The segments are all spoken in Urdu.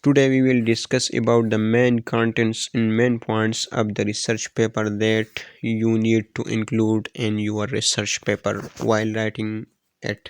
Today we will discuss about the main contents and main points of the research paper that you need to include in your research paper while writing it.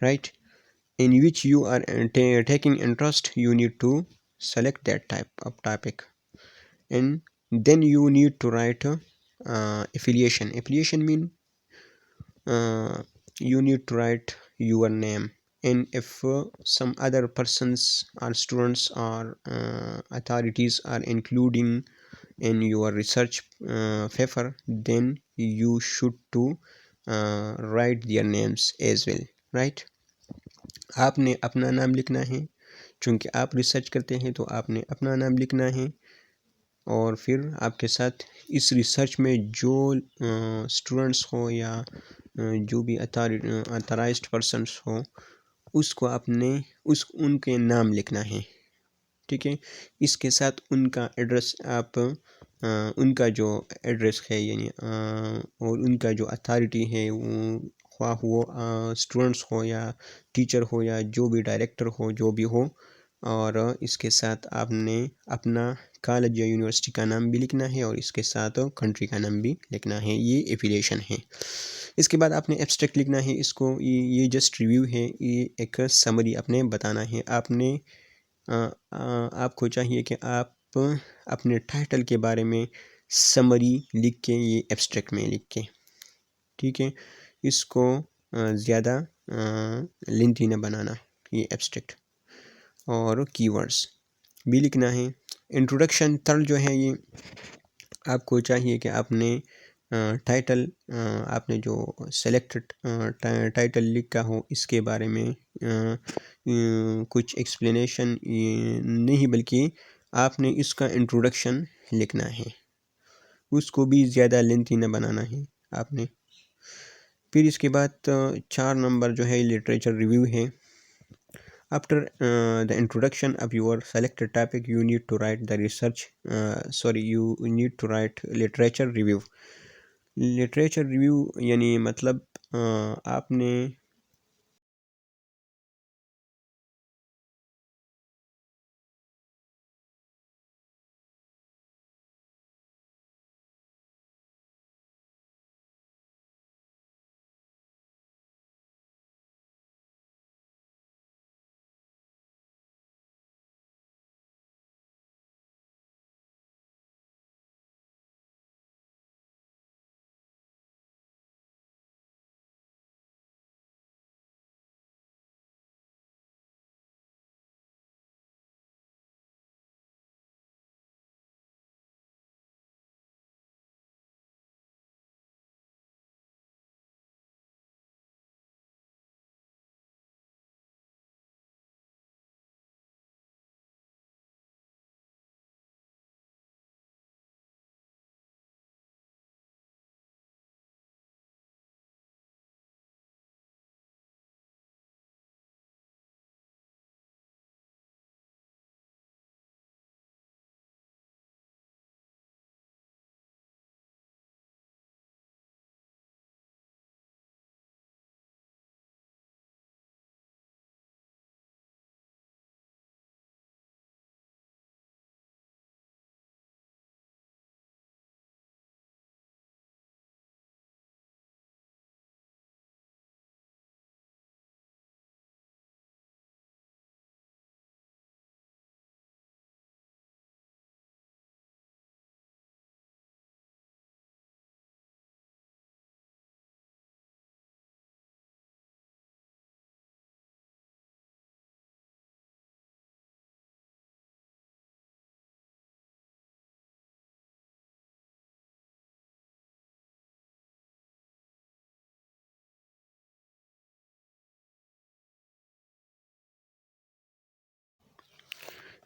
right? In which you are taking interest, you need to select that type of topic, and then you need to write affiliation mean you need to write your name, and if some other persons or students or authorities are including in your research paper, then you should to write their names as well, right? آپ نے اپنا نام لکھنا ہے، چونکہ آپ ریسرچ کرتے ہیں تو آپ نے اپنا نام لکھنا ہے، اور پھر آپ کے ساتھ اس ریسرچ میں جو اسٹوڈنٹس ہو یا جو بھی اتھرائزڈ پرسنس ہو اس کو آپ نے ان کے نام لکھنا ہے، ٹھیک ہے؟ اس کے ساتھ ان کا ایڈریس آپ ان کا جو ایڈریس ہے یعنی اور ان کا جو اتھارٹی ہے خواہ وہ اسٹوڈنٹس ہو یا ٹیچر ہو یا جو بھی ڈائریکٹر ہو جو بھی ہو، اور اس کے ساتھ آپ نے اپنا کالج یا یونیورسٹی کا نام بھی لکھنا ہے اور اس کے ساتھ کنٹری کا نام بھی لکھنا ہے، یہ ایفیلیشن ہے۔ اس کے بعد آپ نے ایبسٹریکٹ لکھنا ہے، اس کو یہ جسٹ ریویو ہے، یہ ایک سمری آپ نے بتانا ہے، آپ کو چاہیے کہ آپ اپنے ٹائٹل کے بارے میں سمری لکھ کے یہ ایبسٹریکٹ میں لکھ کے، ٹھیک ہے؟ اس کو زیادہ لینتھی نہ بنانا، یہ ایبسٹریکٹ، اور کی ورڈز بھی لکھنا ہے۔ انٹروڈکشن تھرڈ جو ہے یہ آپ کو چاہیے کہ آپ نے ٹائٹل آپ نے جو سلیکٹڈ ٹائٹل لکھا ہو اس کے بارے میں کچھ ایکسپلینیشن نہیں بلکہ آپ نے اس کا انٹروڈکشن لکھنا ہے، اس کو بھی زیادہ لینتھی نہ بنانا ہے آپ نے۔ پھر اس کے بعد 4 نمبر جو ہے لٹریچر ریویو ہے۔ After the introduction of your selected topic, you need to write the you need to write literature review. Literature review یعنی مطلب آپ نے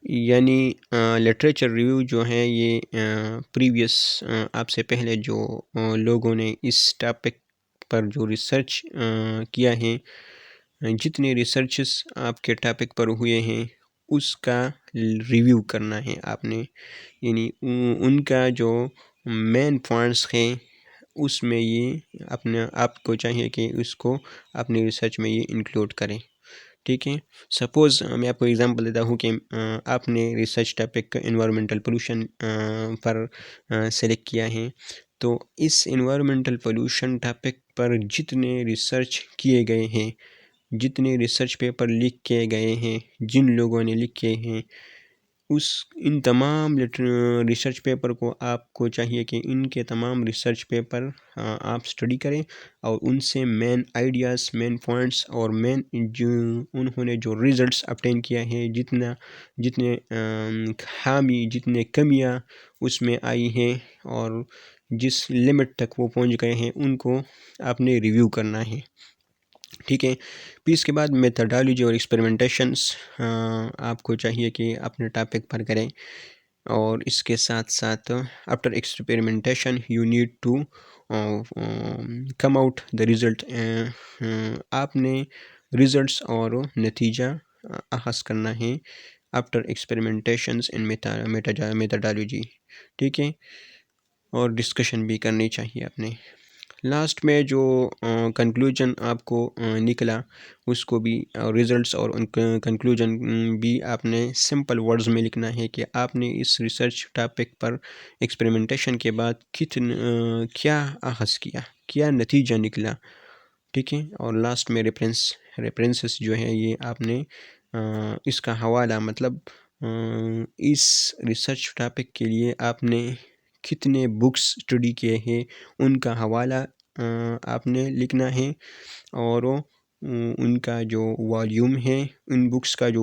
یعنی لٹریچر ریویو جو ہے یہ پریویس آپ سے پہلے جو لوگوں نے اس ٹاپک پر جو ریسرچ کیا ہے، جتنے ریسرچز آپ کے ٹاپک پر ہوئے ہیں اس کا ریویو کرنا ہے آپ نے، یعنی ان کا جو مین پوائنٹس ہیں اس میں یہ آپ کو چاہیے کہ اس کو اپنی ریسرچ میں یہ انکلوڈ کریں. ٹھیک ہے. سپوز میں آپ کو ایگزامپل دیتا ہوں کہ آپ نے ریسرچ ٹاپک انوائرمنٹل پولوشن پر سلیکٹ کیا ہے، تو اس انوائرمنٹل پولوشن ٹاپک پر جتنے ریسرچ کیے گئے ہیں، جتنے ریسرچ پیپر لکھ کے گئے ہیں، جن لوگوں نے لکھے ہیں، ان تمام ریسرچ پیپر کو آپ کو چاہیے کہ ان کے تمام ریسرچ پیپر آپ اسٹڈی کریں اور ان سے مین آئیڈیاز، مین پوائنٹس اور مین انہوں نے جو ریزلٹس obtain کیا ہے، جتنے خامی، جتنے کمیاں اس میں آئی ہیں اور جس لمٹ تک وہ پہنچ گئے ہیں، ان کو آپ نے ریویو کرنا ہے. ٹھیک ہے. پھر اس کے بعد میتھڈالوجی اور ایکسپیریمنٹیشنس آپ کو چاہیے کہ اپنے ٹاپک پر کریں، اور اس کے ساتھ ساتھ after experimentation you need to come out the result. آپ نے رزلٹس اور نتیجہ اخذ کرنا ہے آفٹر ایکسپیریمنٹیشنس ان میتھڈالوجی. ٹھیک ہے. اور ڈسکشن بھی کرنی چاہیے اپنے. لاسٹ میں جو کنکلوژن آپ کو نکلا اس کو بھی، ریزلٹس اور ان کنکلوژن بھی آپ نے سمپل ورڈز میں لکھنا ہے کہ آپ نے اس ریسرچ ٹاپک پر ایکسپیریمنٹیشن کے بعد کیا اخذ کیا، کیا نتیجہ نکلا. ٹھیک ہے. اور لاسٹ میں ریفرنسز جو ہے یہ آپ نے اس کا حوالہ، مطلب اس ریسرچ ٹاپک کے لیے آپ نے کتنے بکس اسٹڈی کیے ہیں ان کا حوالہ آپ نے لکھنا ہے، اور ان کا جو والیوم ہے، ان بکس کا جو